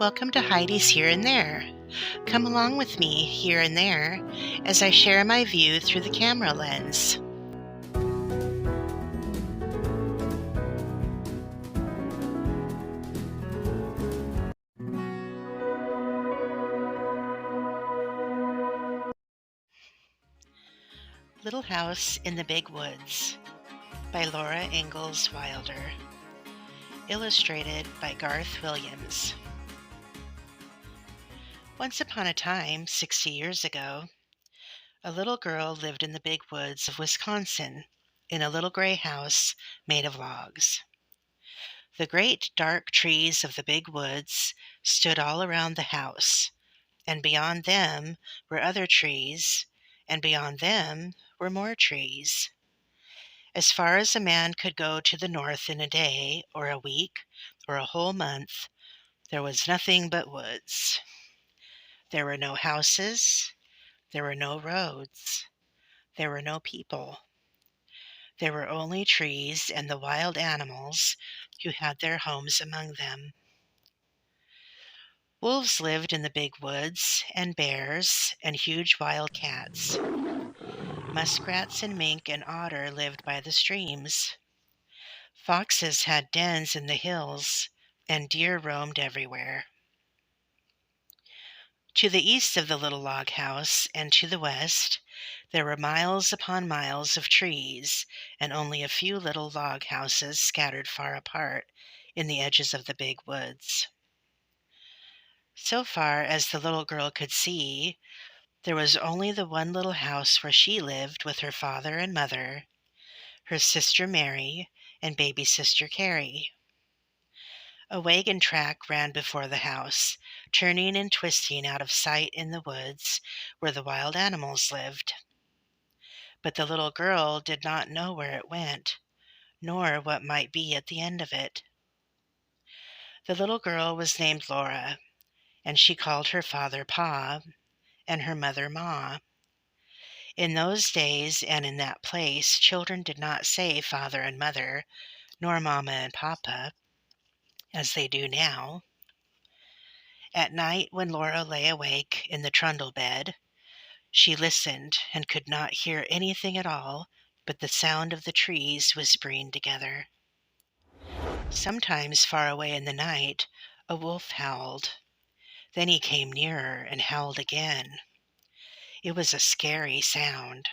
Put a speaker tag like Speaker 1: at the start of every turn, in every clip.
Speaker 1: Welcome to Heidi's Here and There. Come along with me here and there as I share my view through the camera lens. Little House in the Big Woods by Ingalls Wilder. Illustrated by Garth Williams. Once upon a time, 60 years ago, a little girl lived in the big woods of Wisconsin in a little gray house made of logs. The great dark trees of the big woods stood all around the house, and beyond them were other trees, and beyond them were more trees. As far as a man could go to the north in a day, or a week, or a whole month, there was nothing but woods. There were no houses, there were no roads, there were no people. There were only trees and the wild animals who had their homes among them. Wolves lived in the big woods, and bears, and huge wild cats. Muskrats and mink and otter lived by the streams. Foxes had dens in the hills, and deer roamed everywhere. To the east of the little log house, and to the west, there were miles upon miles of trees, and only a few little log houses scattered far apart in the edges of the big woods. So far as the little girl could see, there was only the one little house where she lived with her father and mother, her sister Mary, and baby sister Carrie. A wagon track ran before the house, turning and twisting out of sight in the woods where the wild animals lived. But the little girl did not know where it went, nor what might be at the end of it. The little girl was named Laura, and she called her father Pa, and her mother Ma. In those days and in that place, children did not say father and mother, nor mama and papa, as they do now. At night, when Laura lay awake in the trundle bed, she listened and could not hear anything at all but the sound of the trees whispering together. Sometimes far away in the night, a wolf howled. Then he came nearer and howled again. It was a scary sound.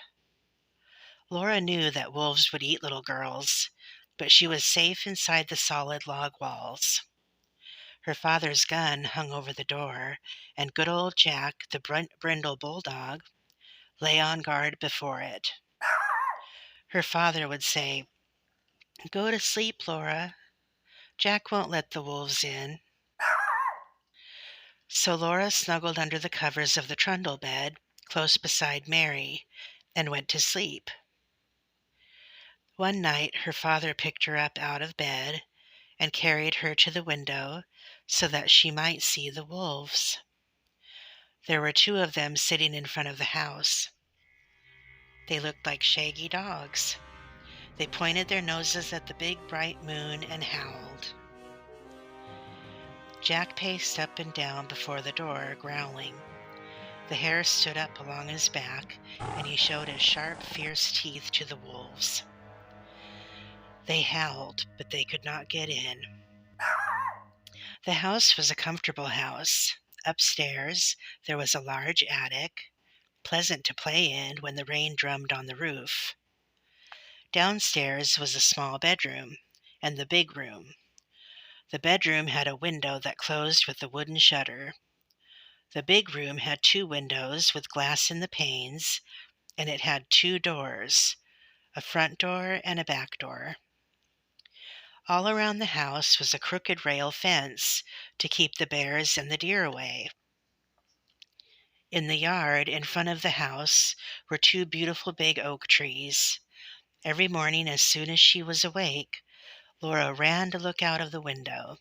Speaker 1: Laura knew that wolves would eat little girls, but she was safe inside the solid log walls. Her father's gun hung over the door, and good old Jack, the brindle bulldog, lay on guard before it. Her father would say, "Go to sleep, Laura. Jack won't let the wolves in." So Laura snuggled under the covers of the trundle bed, close beside Mary, and went to sleep. One night her father picked her up out of bed and carried her to the window so that she might see the wolves. There were two of them sitting in front of the house. They looked like shaggy dogs. They pointed their noses at the big bright moon and howled. Jack paced up and down before the door, growling. The hair stood up along his back, and he showed his sharp, fierce teeth to the wolves. They howled, but they could not get in. The house was a comfortable house. Upstairs, there was a large attic, pleasant to play in when the rain drummed on the roof. Downstairs was a small bedroom, and the big room. The bedroom had a window that closed with a wooden shutter. The big room had two windows with glass in the panes, and it had two doors, a front door and a back door. All around the house was a crooked rail fence to keep the bears and the deer away. In the yard in front of the house were two beautiful big oak trees. Every morning, as soon as she was awake, Laura ran to look out of the window,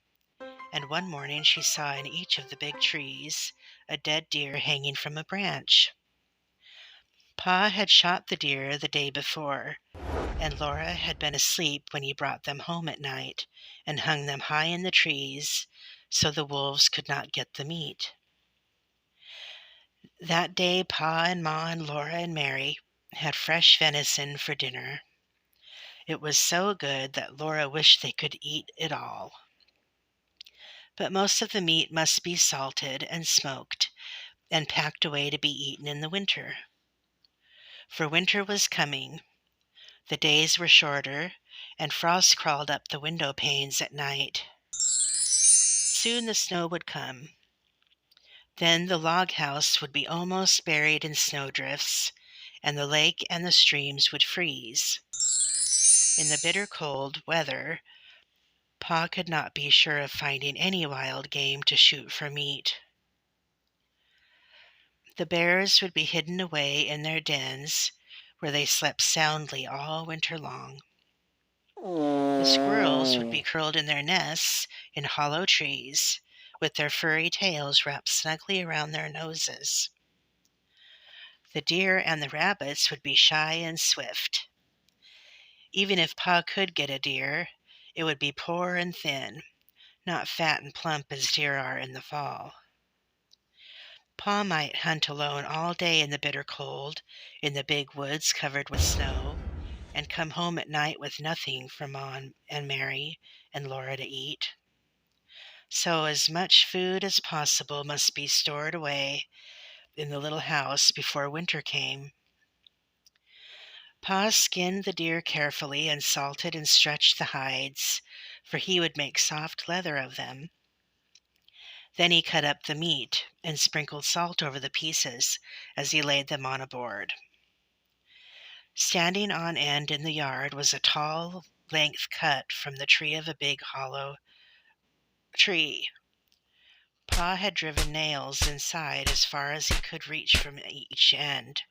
Speaker 1: and one morning she saw in each of the big trees a dead deer hanging from a branch. Pa had shot the deer the day before, and Laura had been asleep when he brought them home at night and hung them high in the trees so the wolves could not get the meat. That day Pa and Ma and Laura and Mary had fresh venison for dinner. It was so good that Laura wished they could eat it all. But most of the meat must be salted and smoked and packed away to be eaten in the winter. For winter was coming. The days were shorter, and frost crawled up the window panes at night. Soon the snow would come. Then the log house would be almost buried in snowdrifts, and the lake and the streams would freeze. In the bitter cold weather, Pa could not be sure of finding any wild game to shoot for meat. The bears would be hidden away in their dens, where they slept soundly all winter long. The squirrels would be curled in their nests in hollow trees, with their furry tails wrapped snugly around their noses. The deer and the rabbits would be shy and swift. Even if Pa could get a deer, it would be poor and thin, not fat and plump as deer are in the fall. Pa might hunt alone all day in the bitter cold, in the big woods covered with snow, and come home at night with nothing for Ma and Mary and Laura to eat. So as much food as possible must be stored away in the little house before winter came. Pa skinned the deer carefully and salted and stretched the hides, for he would make soft leather of them. Then he cut up the meat and sprinkled salt over the pieces as he laid them on a board. Standing on end in the yard was a tall length cut from the tree of a big hollow tree. Pa had driven nails inside as far as he could reach from each end.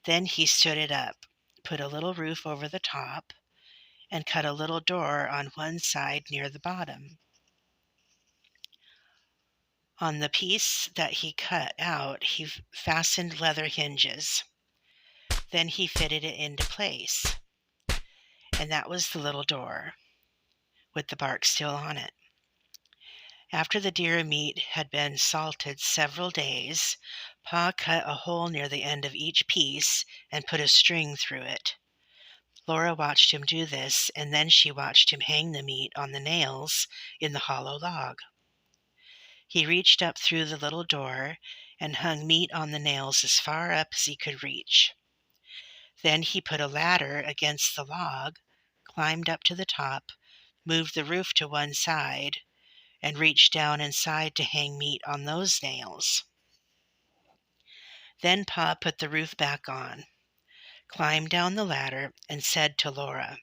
Speaker 1: Then he stood it up, put a little roof over the top, and cut a little door on one side near the bottom. On the piece that he cut out, he fastened leather hinges. Then he fitted it into place, and that was the little door, with the bark still on it. After the deer meat had been salted several days, Pa cut a hole near the end of each piece and put a string through it. Laura watched him do this, and then she watched him hang the meat on the nails in the hollow log. He reached up through the little door and hung meat on the nails as far up as he could reach. Then he put a ladder against the log, climbed up to the top, moved the roof to one side, and reached down inside to hang meat on those nails. Then Pa put the roof back on, climbed down the ladder, and said to Laura,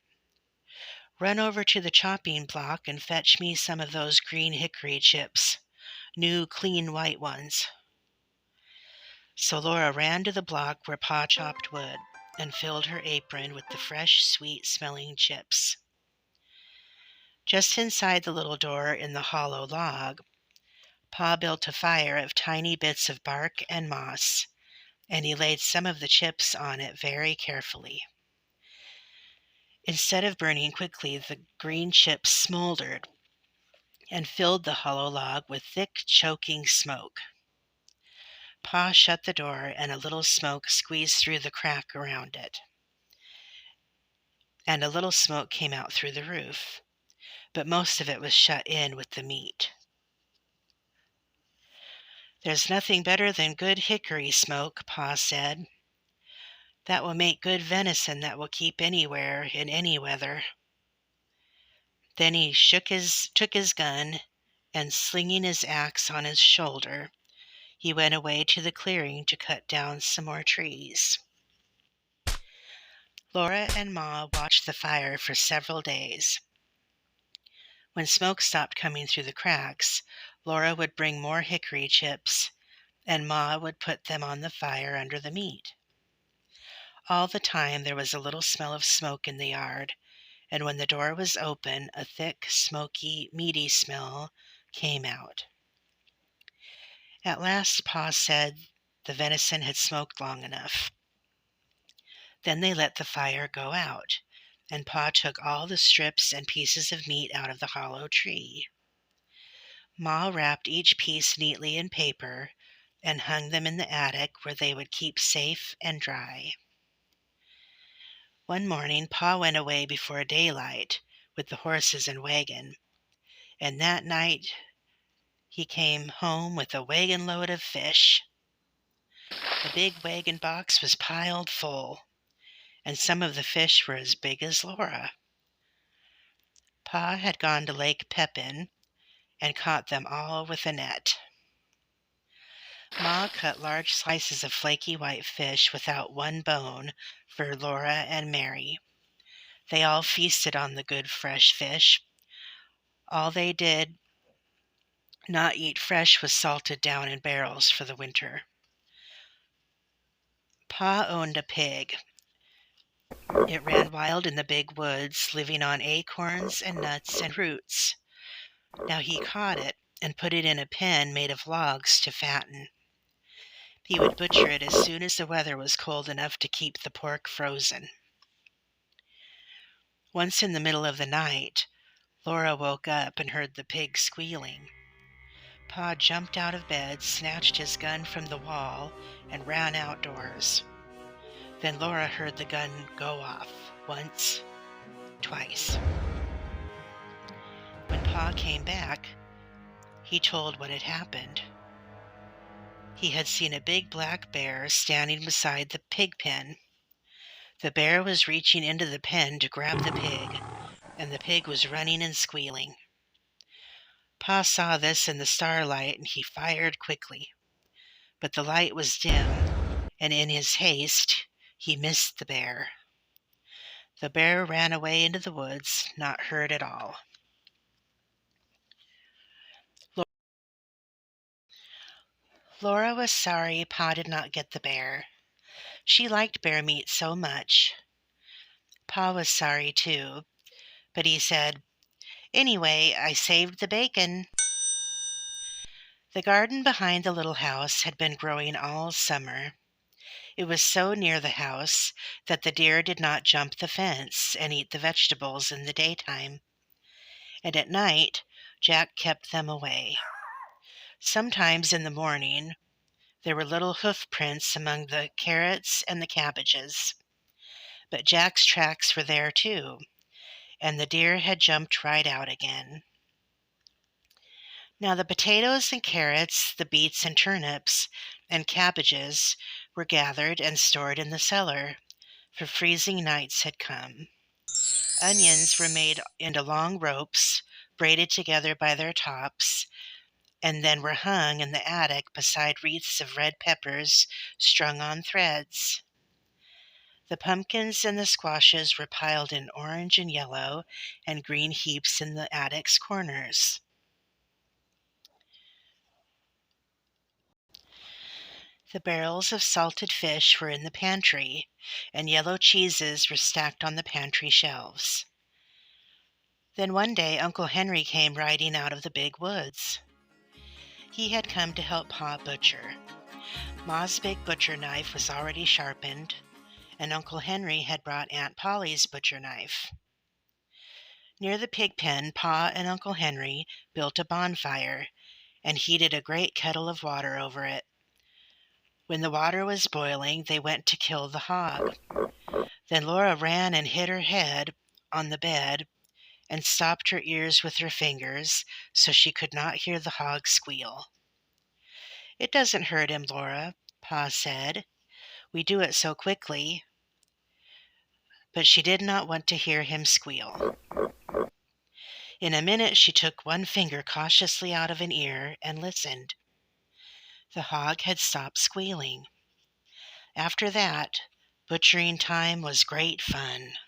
Speaker 1: "Run over to the chopping block and fetch me some of those green hickory chips, new clean white ones." So Laura ran to the block where Pa chopped wood and filled her apron with the fresh, sweet-smelling chips. Just inside the little door in the hollow log, Pa built a fire of tiny bits of bark and moss, and he laid some of the chips on it very carefully. Instead of burning quickly, the green chips smoldered and filled the hollow log with thick, choking smoke. Pa shut the door, and a little smoke squeezed through the crack around it, and a little smoke came out through the roof, but most of it was shut in with the meat. "There's nothing better than good hickory smoke," Pa said. "That will make good venison that will keep anywhere in any weather." Then he took his gun, and slinging his axe on his shoulder, he went away to the clearing to cut down some more trees. Laura and Ma watched the fire for several days. When smoke stopped coming through the cracks, Laura would bring more hickory chips, and Ma would put them on the fire under the meat. All the time there was a little smell of smoke in the yard, and when the door was open, a thick, smoky, meaty smell came out. At last Pa said the venison had smoked long enough. Then they let the fire go out, and Pa took all the strips and pieces of meat out of the hollow tree. Ma wrapped each piece neatly in paper and hung them in the attic where they would keep safe and dry. One morning Pa went away before daylight with the horses and wagon, and that night he came home with a wagon load of fish. The big wagon box was piled full, and some of the fish were as big as Laura. Pa had gone to Lake Pepin and caught them all with a net. Ma cut large slices of flaky white fish without one bone for Laura and Mary. They all feasted on the good fresh fish. All they did not eat fresh was salted down in barrels for the winter. Pa owned a pig. It ran wild in the big woods, living on acorns and nuts and roots. Now he caught it and put it in a pen made of logs to fatten. He would butcher it as soon as the weather was cold enough to keep the pork frozen. Once in the middle of the night, Laura woke up and heard the pig squealing. Pa jumped out of bed, snatched his gun from the wall, and ran outdoors. Then Laura heard the gun go off once, twice. When Pa came back, he told what had happened. He had seen a big black bear standing beside the pig pen. The bear was reaching into the pen to grab the pig, and the pig was running and squealing. Pa saw this in the starlight, and he fired quickly. But the light was dim, and in his haste, he missed the bear. The bear ran away into the woods, not hurt at all. Laura was sorry Pa did not get the bear. She liked bear meat so much. Pa was sorry too, but he said, "Anyway, I saved the bacon." The garden behind the little house had been growing all summer. It was so near the house that the deer did not jump the fence and eat the vegetables in the daytime, and at night Jack kept them away. Sometimes in the morning there were little hoof prints among the carrots and the cabbages, but Jack's tracks were there too, and the deer had jumped right out again. Now the potatoes and carrots, the beets and turnips, and cabbages were gathered and stored in the cellar, for freezing nights had come. Onions were made into long ropes, braided together by their tops, and then were hung in the attic beside wreaths of red peppers strung on threads. The pumpkins and the squashes were piled in orange and yellow and green heaps in the attic's corners. The barrels of salted fish were in the pantry, and yellow cheeses were stacked on the pantry shelves. Then one day Uncle Henry came riding out of the big woods. He had come to help Pa butcher. Ma's big butcher knife was already sharpened, and Uncle Henry had brought Aunt Polly's butcher knife. Near the pig pen, Pa and Uncle Henry built a bonfire and heated a great kettle of water over it. When the water was boiling, they went to kill the hog. Then Laura ran and hid her head on the bed and stopped her ears with her fingers so she could not hear the hog squeal. "It doesn't hurt him, Laura," Pa said. "We do it so quickly." But she did not want to hear him squeal. In a minute she took one finger cautiously out of an ear and listened. The hog had stopped squealing. After that, butchering time was great fun.